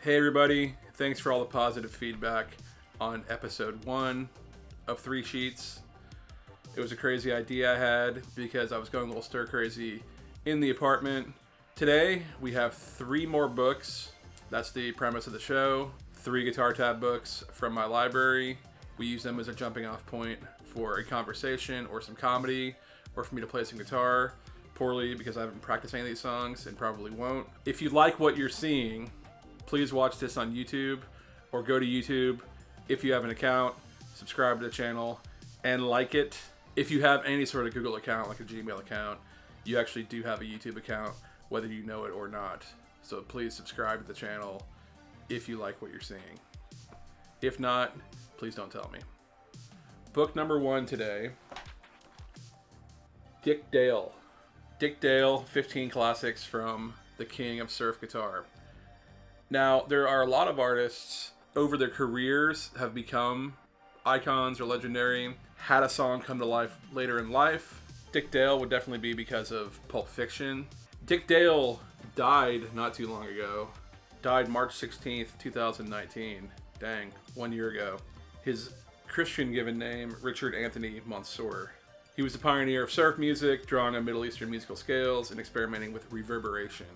Hey everybody, thanks for all the positive feedback on episode 1 of 3 Sheets. It was a crazy idea I had because I was going a little stir crazy in the apartment. Today we have 3 more books. That's the premise of the show. 3 Guitar Tab books from my library. We use them as a jumping off point for a conversation or some comedy or for me to play some guitar poorly because I haven't practiced any of these songs and probably won't. If you like what you're seeing, please watch this on YouTube or go to YouTube if you have an account, subscribe to the channel, and like it. If you have any sort of Google account, like a Gmail account, you actually do have a YouTube account, whether you know it or not. So please subscribe to the channel if you like what you're seeing. If not, please don't tell me. Book number 1 today, Dick Dale. Dick Dale, 15 classics from the king of surf guitar. Now, there are a lot of artists over their careers have become icons or legendary, had a song come to life later in life. Dick Dale would definitely be because of Pulp Fiction. Dick Dale died not too long ago. Died March 16th, 2019. Dang, 1 year ago. His Christian given name, Richard Anthony Monsoor. He was the pioneer of surf music, drawing on Middle Eastern musical scales and experimenting with reverberation.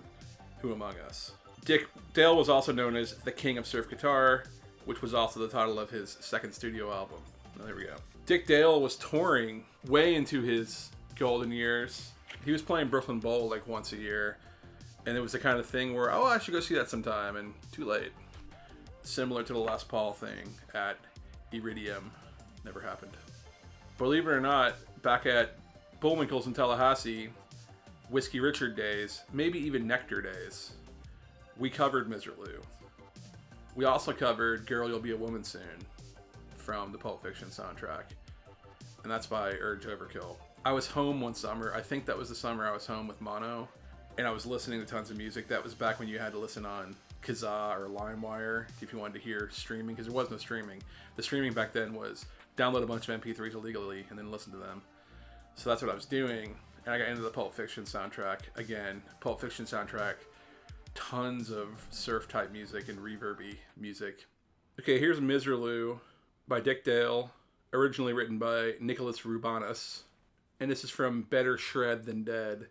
Who among us? Dick Dale was also known as the King of Surf Guitar, which was also the title of his second studio album. Oh, there we go. Dick Dale was touring way into his golden years. He was playing Brooklyn Bowl like once a year, and it was the kind of thing where, oh, I should go see that sometime, and too late. Similar to the Les Paul thing at Iridium. Never happened. Believe it or not, back at Bullwinkle's in Tallahassee, Whiskey Richard days, maybe even Nectar days, we covered Miserlou. We also covered Girl, You'll Be a Woman Soon from the Pulp Fiction soundtrack. And that's by Urge Overkill. I was home one summer. I think that was the summer I was home with Mono. And I was listening to tons of music. That was back when you had to listen on Kazaa or LimeWire if you wanted to hear streaming, because there was no streaming. The streaming back then was download a bunch of MP3s illegally and then listen to them. So that's what I was doing. And I got into the Pulp Fiction soundtrack. Again, Pulp Fiction soundtrack. Tons of surf type music and reverby music. Okay, here's Miserlou by Dick Dale, originally written by Nicholas Rubanis, and this is from Better Shred Than Dead,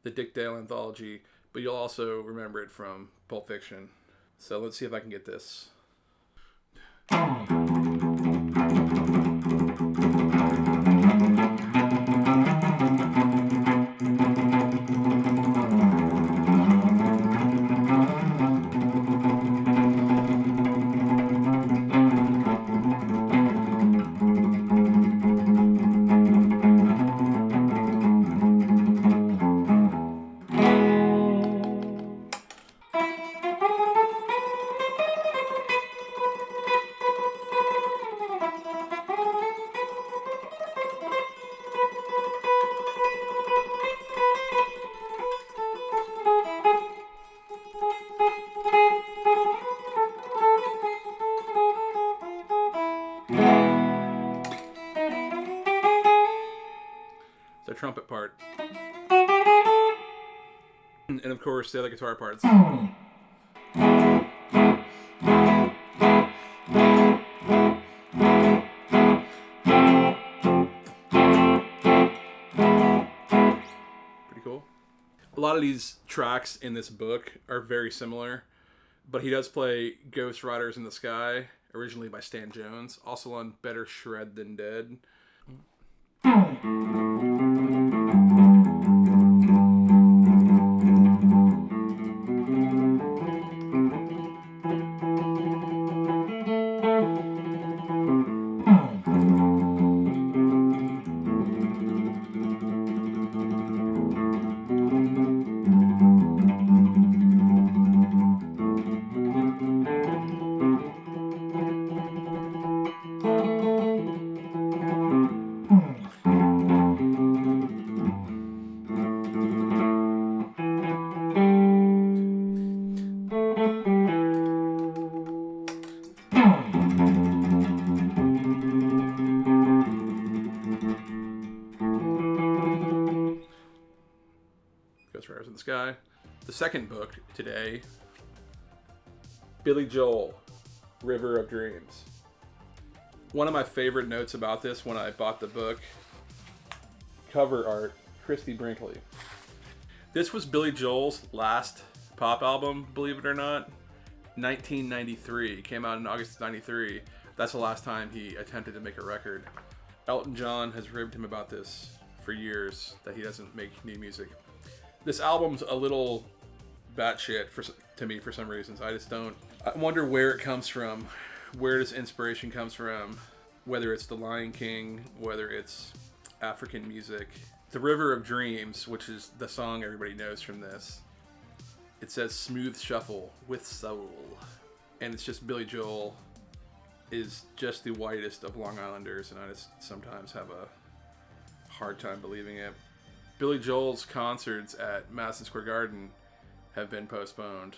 the Dick Dale anthology, but you'll also remember it from Pulp Fiction. So let's see if I can get this. The trumpet part. And of course, the other guitar parts. Pretty cool. A lot of these tracks in this book are very similar, but he does play Ghost Riders in the Sky, originally by Stan Jones, also on Better Shred Than Dead. Ghost Riders in the Sky. The second book today Billy Joel, River of Dreams. One of my favorite notes about this when I bought the book, cover art, Christy Brinkley. This was Billy Joel's last pop album, believe it or not. 1993. Came out in August of 93. That's the last time he attempted to make a record. Elton John has ribbed him about this for years, that he doesn't make new music. This album's a little batshit to me for some reasons. I wonder where it comes from, where this inspiration comes from, whether it's The Lion King, whether it's African music. The River of Dreams, which is the song everybody knows from this, it says smooth shuffle with soul. And it's just Billy Joel is just the whitest of Long Islanders, and I just sometimes have a hard time believing it. Billy Joel's concerts at Madison Square Garden have been postponed.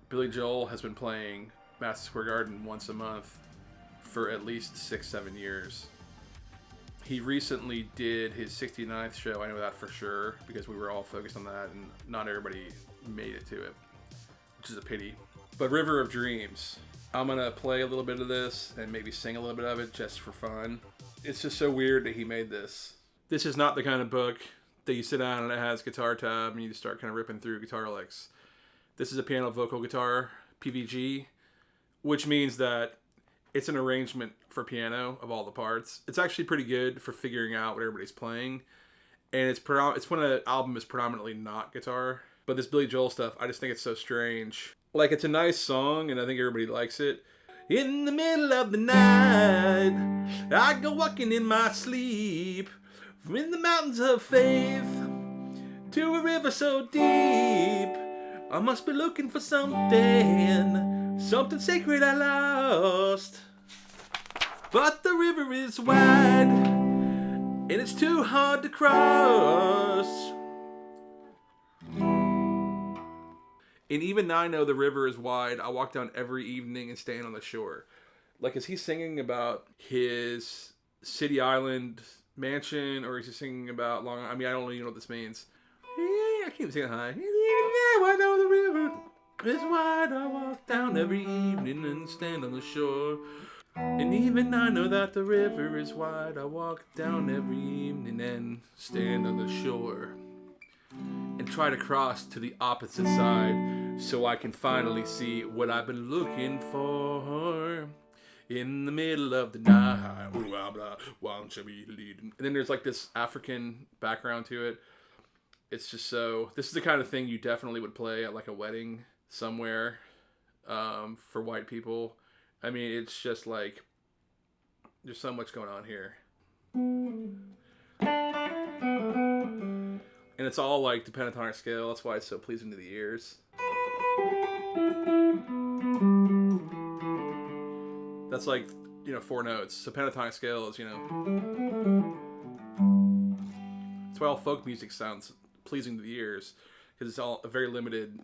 Billy Joel has been playing Madison Square Garden once a month for at least 6-7 years. He recently did his 69th show. I know that for sure because we were all focused on that and not everybody made it to it, which is a pity. But River of Dreams, I'm gonna play a little bit of this and maybe sing a little bit of it just for fun. It's just so weird that he made this. This is not the kind of book that you sit down and it has guitar tab and you just start kind of ripping through guitar licks. This is a piano vocal guitar, PVG, which means that it's an arrangement for piano of all the parts. It's actually pretty good for figuring out what everybody's playing. And it's when an album is predominantly not guitar. But this Billy Joel stuff, I just think it's so strange. Like, it's a nice song, and I think everybody likes it. In the middle of the night, I go walking in my sleep, from in the mountains of faith to a river so deep. I must be looking for something sacred I lost. But the river is wide, and it's too hard to cross. And even now I know the river is wide, I walk down every evening and stand on the shore. Like, is he singing about his City Island mansion, or is he singing about Long Island? I mean, I don't even know what this means. I can't even sing it high. I know the river is wide, I walk down every evening and stand on the shore. And even I know that the river is wide, I walk down every evening and stand on the shore. And try to cross to the opposite side so I can finally see what I've been looking for. In the middle of the night, blah, blah, won't you be leading? And then there's like this African background to it. It's just so, this is the kind of thing you definitely would play at like a wedding somewhere for white people. I mean, it's just like, there's so much going on here. And it's all like the pentatonic scale. That's why it's so pleasing to the ears. That's like, 4 notes. So pentatonic scale is, that's why all folk music sounds pleasing to the ears. Because it's all a very limited.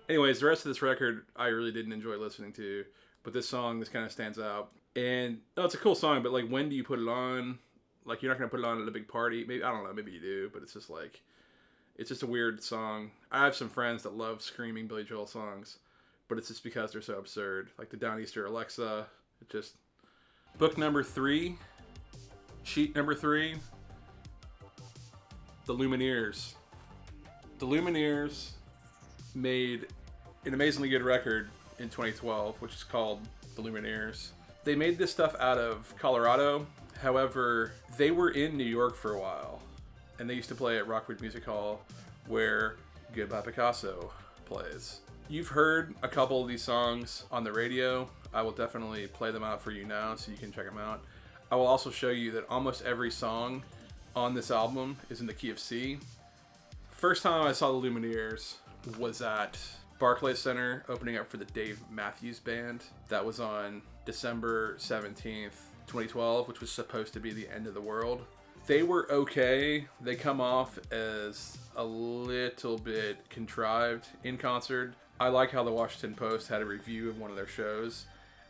Anyways, the rest of this record I really didn't enjoy listening to, but this song, this kind of stands out. And it's a cool song, but like, when do you put it on? Like, you're not gonna put it on at a big party. Maybe, I don't know, maybe you do, but it's just like, it's just a weird song. I have some friends that love screaming Billy Joel songs, but it's just because they're so absurd. Like the Downeaster Alexa, it just. Book number 3, sheet number 3, The Lumineers. The Lumineers made an amazingly good record in 2012, which is called The Lumineers. They made this stuff out of Colorado. However, they were in New York for a while, and they used to play at Rockwood Music Hall, where Goodbye Picasso plays. You've heard a couple of these songs on the radio. I will definitely play them out for you now so you can check them out. I will also show you that almost every song on this album is in the key of C. First time I saw the Lumineers was at Barclays Center, opening up for the Dave Matthews Band. That was on December 17th, 2012, which was supposed to be the end of the world. They were okay. They come off as a little bit contrived in concert. I like how the Washington Post had a review of one of their shows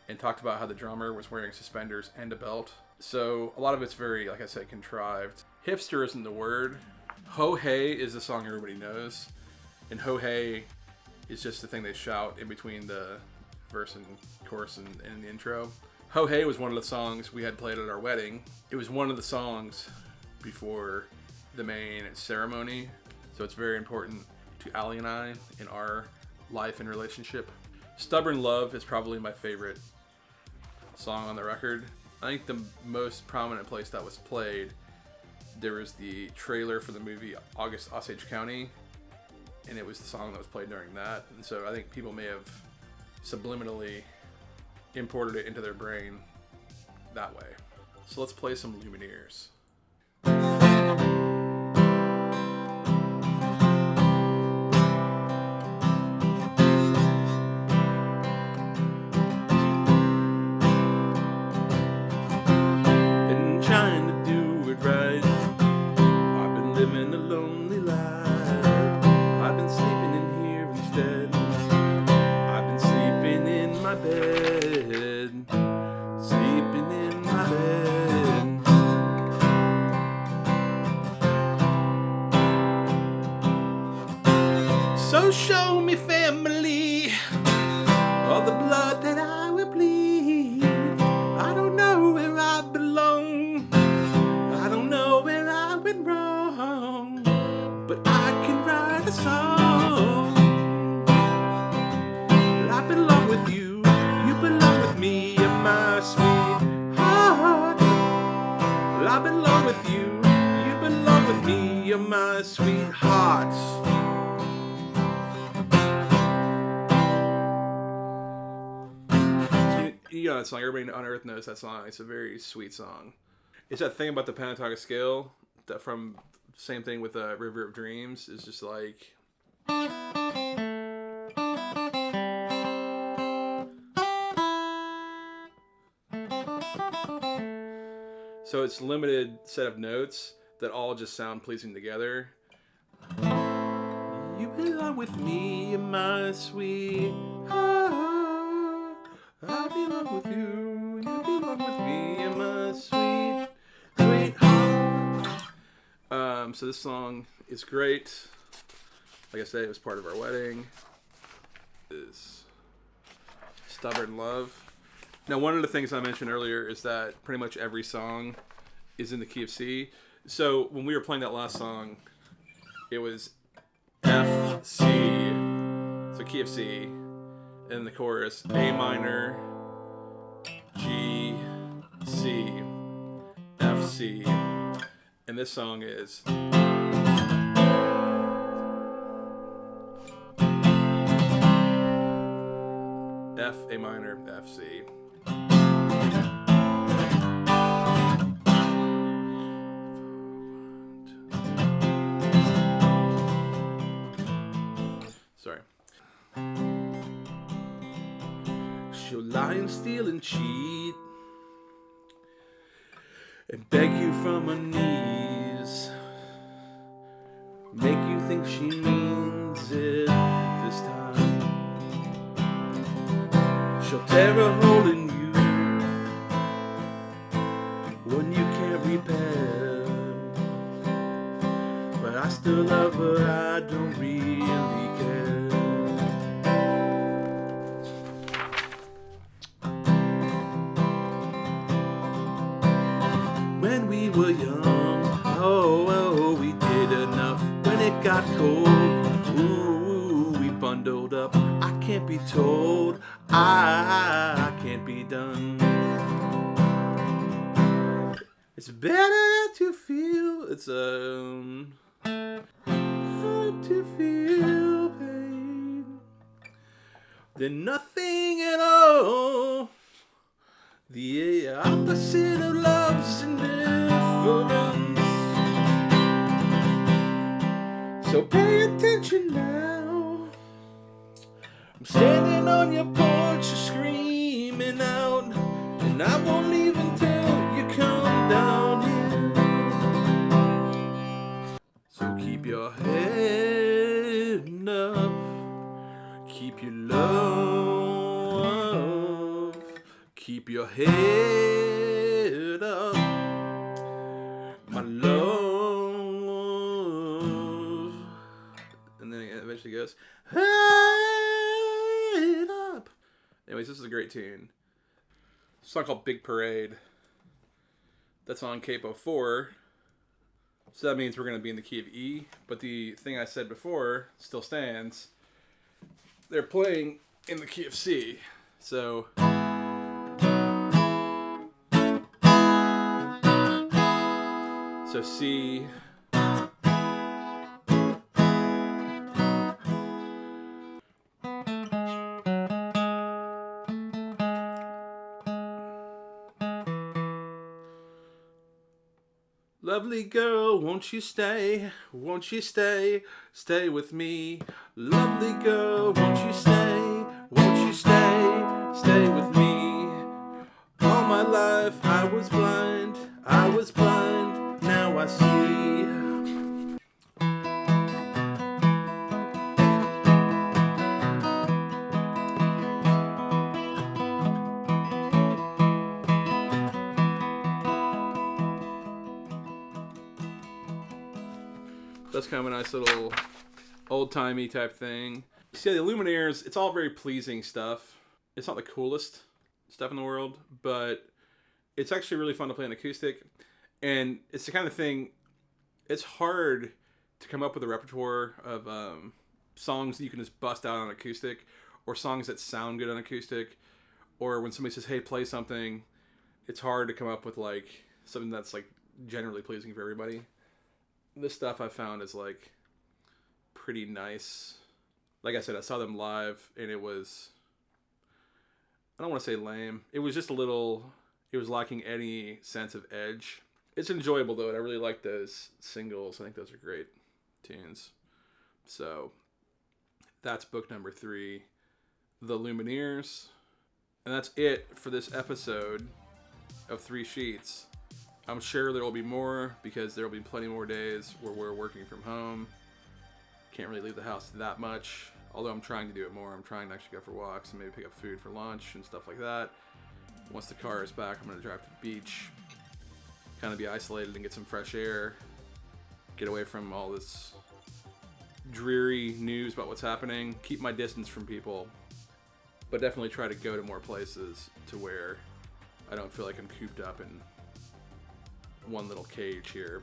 and talked about how the drummer was wearing suspenders and a belt. So a lot of it's very, like I said, contrived. Hipster isn't the word. Ho Hey is the song everybody knows. And Ho Hey is just the thing they shout in between the verse and chorus and the intro. Ho Hey was one of the songs we had played at our wedding. It was one of the songs before the main ceremony. So it's very important to Allie and I in our life and relationship. Stubborn Love is probably my favorite song on the record. I think the most prominent place that was played, there was the trailer for the movie August Osage County, and it was the song that was played during that. And so I think people may have subliminally imported it into their brain that way. So let's play some Lumineers. So show me family, all the blood that I will bleed. I don't know where I belong, I don't know where I went wrong, but I can write a song. Well, I belong with you, you belong with me, you're my sweetheart. Well, I belong with you, you belong with me, you're my sweetheart. You know that song. Everybody on Earth knows that song. It's a very sweet song. It's that thing about the pentatonic scale that from same thing with River of Dreams is just like. So it's limited set of notes that all just sound pleasing together. You belong with me, my sweetheart. I belong with you, you belong with me, and my sweet, sweetheart. So this song is great. Like I said, it was part of our wedding. Is Stubborn Love. Now, one of the things I mentioned earlier is that pretty much every song is in the key of C. So when we were playing that last song, it was F, C, so key of C. In the chorus, A minor, G, C, F, C, and this song is F, A minor, F, C. Sorry. She'll lie and steal and cheat and beg you from her knees, make you think she means it this time. She'll tear a hole in you, one you can't repair, but I still love her, I don't really care. When we were young, oh, we did enough. When it got cold, ooh, we bumped bundled up. I can't be told, I can't be done. It's better to feel, better to feel pain than nothing at all. The opposite of love's indifference. So pay attention now. I'm standing on your porch, screaming out, and I won't leave until you come down here. So keep your head up, keep your love, keep your head up, my love. And then it eventually goes, head up. Anyways, this is a great tune. It's a song called Big Parade. That's on Capo 4. So that means we're going to be in the key of E. But the thing I said before still stands. They're playing in the key of C. So C. Lovely girl, won't you stay? Won't you stay? Stay with me. Lovely girl, won't you stay? Won't you stay? Stay with me. All my life I was blind. Now I see. That's kind of a nice little old-timey type thing. See, the Lumineers, it's all very pleasing stuff. It's not the coolest stuff in the world, but it's actually really fun to play on acoustic. And it's the kind of thing, it's hard to come up with a repertoire of songs that you can just bust out on acoustic, or songs that sound good on acoustic, or when somebody says, hey, play something, it's hard to come up with like something that's like generally pleasing for everybody. This stuff I found is like pretty nice. Like I said, I saw them live and it was, I don't want to say lame. It was just a little, it was lacking any sense of edge. It's enjoyable though, and I really like those singles. I think those are great tunes. So that's book number 3, The Lumineers. And that's it for this episode of 3 Sheets. I'm sure there will be more because there will be plenty more days where we're working from home. Can't really leave the house that much, although I'm trying to do it more. I'm trying to actually go for walks and maybe pick up food for lunch and stuff like that. Once the car is back, I'm going to drive to the beach, kind of be isolated and get some fresh air, get away from all this dreary news about what's happening, keep my distance from people, but definitely try to go to more places to where I don't feel like I'm cooped up in one little cage here.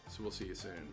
So we'll see you soon.